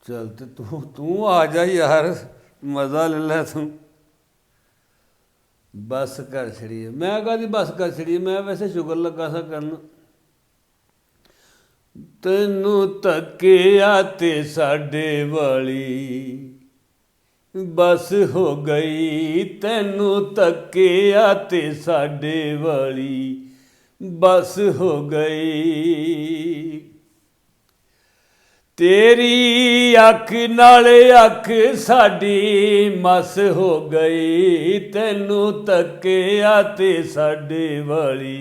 चल तो तू आ जा यार, मजा ले लै तू। बस कर छड़ी है, मैं कहती बस कर छड़ी है, मैं वैसे शुगर लगा सा करन। तैनू तकिया ते साडे वाली बस हो गई, तैनू तकिया ते साडे वाली बस हो गई। तेरी अख नाले अख साडी मस हो गई, तैनू तकिया ते साडे वाली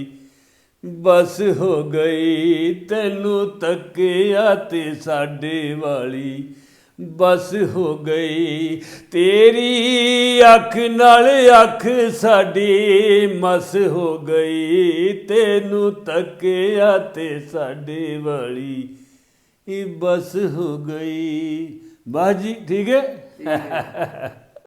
बस हो गई, तैनू तकिया ते साडे वाली बस हो गई। तेरी अख नाल अख साडी मस हो गई, तैनू तकिया ते साडे वाली बस हो गई। बस जी ठीक है।